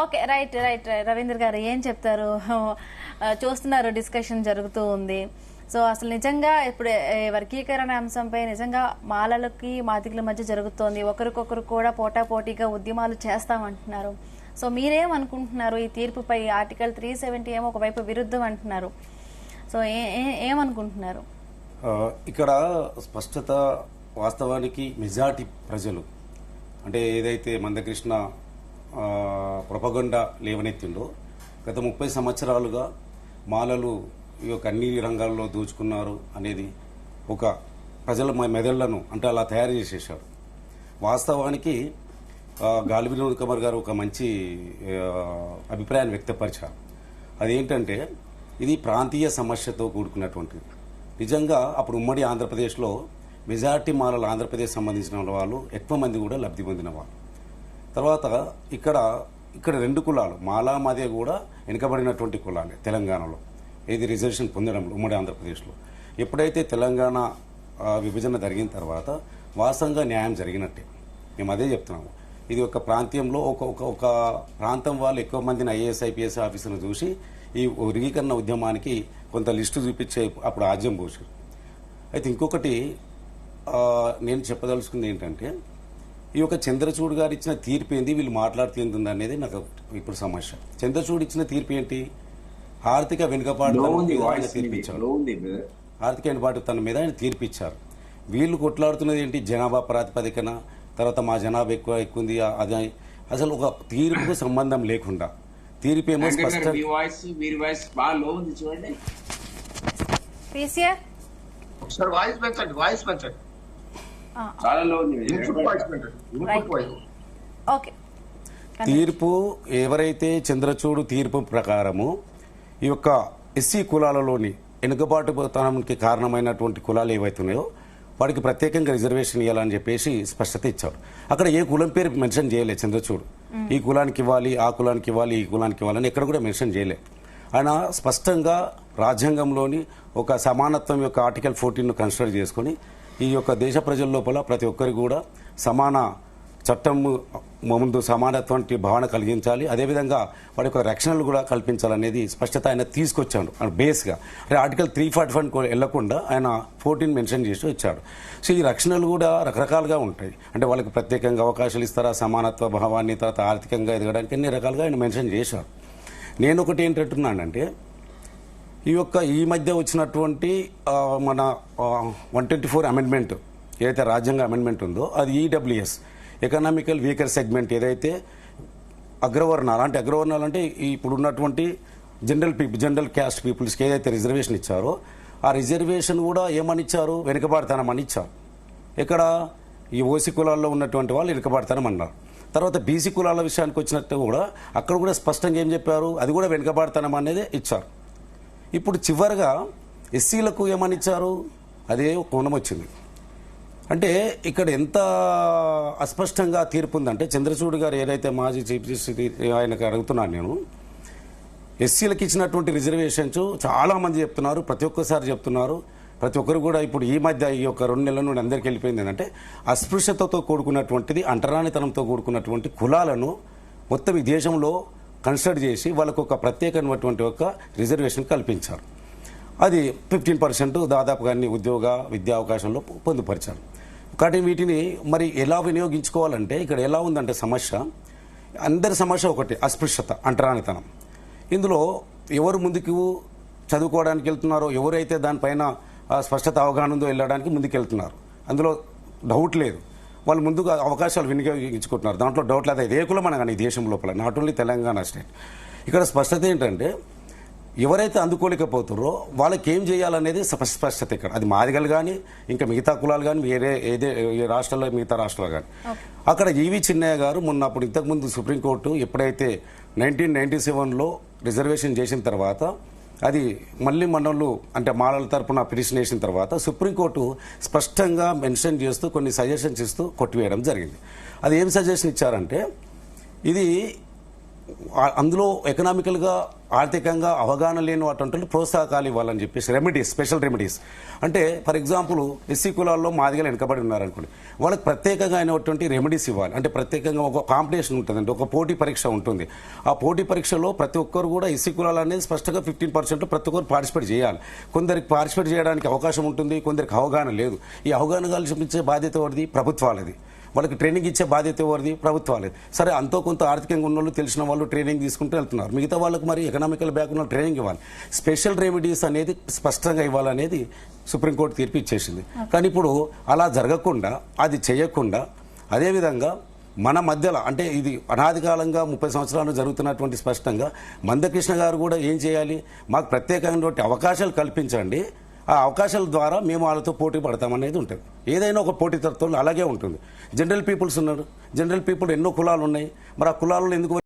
Okay, right right Ravindra గారు ఏం చెప్తారు? చూస్తున్నారు, డిస్కషన్ జరుగుతూ ఉంది. సో అసలు నిజంగా ఇప్పుడు వర్గీకరణ అంశంపై నిజంగా మాలలకి మాదిగల మధ్య జరుగుతోంది. ఒకరికొకరు కూడా పోటాపోటీగా ఉద్యమాలు చేస్తామంటున్నారు. సో మీరేమనుకుంటున్నారు ఈ తీర్పుపై? ఆర్టికల్ 370 ఏమో ఒకవైపు విరుద్ధం అంటున్నారు. సో ఏమనుకుంటున్నారు? ఇక్కడ స్పష్టత, వాస్తవానికి మెజార్టీ ప్రజలు అంటే ఏదైతే మందకృష్ణ ప్రొపగండా లేవనెత్తిండో గత 30 సంవత్సరాలుగా మాలలు ఈ యొక్క అన్ని రంగాల్లో దోచుకున్నారు అనేది ఒక ప్రజల మెదళ్లను అంటే అలా తయారు చేసేశారు. వాస్తవానికి గాలి వినోద్ కుమార్ గారు ఒక మంచి అభిప్రాయాన్ని వ్యక్తపరిచారు. అదేంటంటే ఇది ప్రాంతీయ సమస్యతో కూడుకున్నటువంటిది. నిజంగా అప్పుడు ఉమ్మడి ఆంధ్రప్రదేశ్లో మెజార్టీ మాలలు ఆంధ్రప్రదేశ్ సంబంధించిన వాళ్ళు ఎక్కువ మంది కూడా లబ్ధి పొందిన వాళ్ళు. తర్వాత ఇక్కడ 2 కులాలు మాలా మాదే కూడా వెనుకబడినటువంటి కులాలే తెలంగాణలో ఏది రిజర్వేషన్ పొందడంలో ఉమ్మడి ఆంధ్రప్రదేశ్లో. ఎప్పుడైతే తెలంగాణ విభజన జరిగిన తర్వాత వాస్తవంగా న్యాయం జరిగినట్టే. మేము అదే చెప్తున్నాము. ఇది ఒక ప్రాంతంలో ఒక ప్రాంతం వాళ్ళు ఎక్కువ మందిని ఐఏఎస్ ఐపీఎస్ ఆఫీసులను చూసి ఈ వర్గీకరణ ఉద్యమానికి కొంత లిస్టు చూపించే అప్పుడు ఆజ్యం పోసారు. అయితే ఇంకొకటి నేను చెప్పదలుచుకుంది ఏంటంటే ఈ యొక్క చంద్రచూడ్ గారు ఇచ్చిన తీర్పు ఏంది, వీళ్ళు మాట్లాడుతుంది అనేది నాకు ఇప్పుడు సమస్య. చంద్రచూడ్ ఇచ్చిన తీర్పు ఏంటి? ఆర్థిక వెనుకబాటుతనం మీద ఆయన తీర్పిచ్చారు. ఆర్థిక వెనుకబాటుతనం మీద ఆయన తీర్పిచ్చారు. వీళ్ళు కొట్లాడుతున్నది ఏంటి? జనాభా ప్రాతిపదికన, తర్వాత మా జనాభా ఎక్కువ ఉంది. అది అసలు ఒక తీర్పుకు సంబంధం లేకుండా తీర్పు ఏమో స్పష్టంగా తీర్పు ఎవరైతే చంద్రచూడు తీర్పు ప్రకారము ఈ యొక్క ఎస్సీ కులాలలోని వెనుకబాటుతనానికి కారణమైనటువంటి కులాలు ఏవైతున్నాయో వాడికి ప్రత్యేకంగా రిజర్వేషన్ ఇవ్వాలని చెప్పేసి స్పష్టత ఇచ్చారు. అక్కడ ఏ కులం పేరు మెన్షన్ చేయలేదు చంద్రచూడు. ఈ కులానికి ఇవ్వాలి, ఆ కులానికి ఇవ్వాలి, ఈ కులానికి ఇవ్వాలని ఎక్కడ కూడా మెన్షన్ చేయలేదు. ఆయన స్పష్టంగా రాజ్యాంగంలోని ఒక సమానత్వం యొక్క ఆర్టికల్ 14ను కన్సిడర్ చేసుకుని ఈ యొక్క దేశ ప్రజల లోపల ప్రతి ఒక్కరికి కూడా సమాన చట్టం ముందు సమానత్వానికి భావన కలిగించాలి, అదేవిధంగా వాడి యొక్క రక్షణలు కూడా కల్పించాలనేది స్పష్టత ఆయన తీసుకొచ్చాడు బేస్గా. అంటే ఆర్టికల్ 341 వెళ్లకుండా ఆయన 14 మెన్షన్ చేసి వచ్చాడు. సో ఈ రక్షణలు కూడా రకరకాలుగా ఉంటాయి. అంటే వాళ్ళకి ప్రత్యేకంగా అవకాశాలు ఇస్తారా, సమానత్వ భావాన్ని, తర్వాత ఆర్థికంగా ఎదగడానికి అన్ని రకాలుగా ఆయన మెన్షన్ చేశాడు. నేను ఒకటి ఏంటంటున్నానంటే ఈ మధ్య వచ్చినటువంటి మన 124 అమెండ్మెంట్ ఏదైతే రాజ్యాంగ అమెండ్మెంట్ ఉందో అది ఈడబ్ల్యూఎస్ ఎకనామికల్ వీకర్ సెగ్మెంట్ ఏదైతే అగ్రవర్ణాలు అంటే ఇప్పుడు ఉన్నటువంటి జనరల్ క్యాస్ట్ పీపుల్స్కి ఏదైతే రిజర్వేషన్ ఇచ్చారో ఆ రిజర్వేషన్ కూడా ఏమని ఇచ్చారు? వెనుకబాటుతనం అని ఇచ్చారు. ఇక్కడ ఈ ఓసీ కులాల్లో ఉన్నటువంటి వాళ్ళు వెనుకబాటుతనం అన్నారు. తర్వాత బీసీ కులాల విషయానికి వచ్చినట్టు కూడా అక్కడ కూడా స్పష్టంగా ఏం చెప్పారు? అది కూడా వెనుకబాటుతనం అనేది ఇచ్చారు. ఇప్పుడు చివరిగా ఎస్సీలకు ఏమని ఇచ్చారు? అదే కోణం వచ్చింది. అంటే ఇక్కడ ఎంత అస్పష్టంగా తీర్పు ఉందంటే చంద్రచూడ్ గారు ఏదైతే మాజీ చీఫ్ జస్టిస్ ఆయనకు అడుగుతున్నాను నేను, ఎస్సీలకు ఇచ్చినటువంటి రిజర్వేషన్స్ చాలా మంది చెప్తున్నారు, ప్రతి ఒక్కసారి చెప్తున్నారు. ప్రతి ఒక్కరు కూడా ఇప్పుడు ఈ మధ్య ఈ యొక్క 2 నెలల నుండి అందరికీ వెళ్ళిపోయింది ఏంటంటే అస్పృశ్యతతో కూడుకున్నటువంటిది, అంటరానితనంతో కూడుకున్నటువంటి కులాలను మొత్తం ఈ దేశంలో కన్సిడర్ చేసి వాళ్ళకు ఒక ప్రత్యేకమైనటువంటి ఒక రిజర్వేషన్ కల్పించారు. అది 15% దాదాపుగా అన్ని విద్యా అవకాశంలో పొందుపరిచారు. కాబట్టి వీటిని మరి ఎలా వినియోగించుకోవాలంటే ఇక్కడ ఎలా ఉందంటే సమస్య, అందరి సమస్య ఒకటి, అస్పృశ్యత, అంటరానితనం. ఇందులో ఎవరు ముందుకు చదువుకోవడానికి వెళ్తున్నారో, ఎవరైతే దానిపైన స్పష్టత అవగాహన ఉందో వెళ్ళడానికి ముందుకెళ్తున్నారు, అందులో డౌట్ లేదు. వాళ్ళు ముందుగా అవకాశాలు వినియోగించుకుంటున్నారు, దాంట్లో డౌట్ లేదు. ఏ కులం అనగానే ఈ దేశం లోపల, నాట్ ఓన్లీ తెలంగాణ స్టేట్. ఇక్కడ స్పష్టత ఏంటంటే ఎవరైతే అందుకోలేకపోతారో వాళ్ళకి ఏం చేయాలనేది స్పష్టత ఇక్కడ. అది మాదిగలు కానీ ఇంకా మిగతా కులాలు కానీ వేరే రాష్ట్రాల్లో మిగతా రాష్ట్రాలు కానీ. అక్కడ ఈవి చిన్నయ్య గారు మొన్న అప్పుడు ఇంతకుముందు సుప్రీంకోర్టు ఎప్పుడైతే 1997లో రిజర్వేషన్ చేసిన తర్వాత అది మళ్ళీ మనోళ్ళు అంటే మాలల తరపున పిటిషన్ వేసిన తర్వాత సుప్రీంకోర్టు స్పష్టంగా మెన్షన్ చేస్తూ కొన్ని సజెషన్స్ ఇస్తూ కొట్టివేయడం జరిగింది. అది ఏం సజెషన్ ఇచ్చారంటే ఇది అందులో ఎకనామికల్గా ఆర్థికంగా అవగాహన లేని అటువంటి ప్రోత్సాహకాలు ఇవ్వాలని చెప్పేసి రెమెడీస్, స్పెషల్ రెమెడీస్. అంటే ఫర్ ఎగ్జాంపుల్ ఎస్సీ కులాల్లో మాదిగలు వెనకబడి ఉన్నారనుకోండి, వాళ్ళకి ప్రత్యేకంగా అయినటువంటి రెమెడీస్ ఇవ్వాలి. అంటే ప్రత్యేకంగా ఒక కాంపిటీషన్ ఉంటుందండి, ఒక పోటీ పరీక్ష ఉంటుంది. ఆ పోటీ పరీక్షలో ప్రతి ఒక్కరు కూడా ఎస్సీ కులాలు అనేది స్పష్టంగా 15% ప్రతి ఒక్కరు పార్టిసిపేట్ చేయాలి. కొందరికి పార్టిసిపేట్ చేయడానికి అవకాశం ఉంటుంది, కొందరికి అవగాహన లేదు. ఈ అవగాహన కల్పించే బాధ్యత ఎవరిది? ప్రభుత్వాలది. వాళ్ళకి ట్రైనింగ్ ఇచ్చే బాధ్యత ఎవరిది? ప్రభుత్వాలే. సరే, అంతో కొంత ఆర్థికంగా ఉన్న వాళ్ళు, తెలిసిన వాళ్ళు ట్రైనింగ్ తీసుకుంటూ వెళ్తున్నారు. మిగతా వాళ్ళకి మరి ఎకనామికల్ బ్యాక్గ్రౌండ్ ట్రైనింగ్ ఇవ్వాలి. స్పెషల్ రెమెడీస్ అనేది స్పష్టంగా ఇవ్వాలనేది సుప్రీంకోర్టు తీర్పు ఇచ్చేసింది. కానీ ఇప్పుడు అలా జరగకుండా, అది చేయకుండా, అదేవిధంగా మన మధ్యలో అంటే ఇది అనాది కాలంగా 30 సంవత్సరాలు జరుగుతున్నటువంటి స్పష్టంగా మందకృష్ణ గారు కూడా ఏం చేయాలి? మాకు ప్రత్యేకమైనటువంటి అవకాశాలు కల్పించండి, ఆ అవకాశాల ద్వారా మేము వాళ్ళతో పోటీ పడతామనేది ఉంటుంది. ఏదైనా ఒక పోటీ తత్వంలో అలాగే ఉంటుంది. జనరల్ పీపుల్స్ ఉన్నారు, జనరల్ పీపుల్ ఎన్నో కులాలు ఉన్నాయి. మరి ఆ కులాలలో ఎందుకు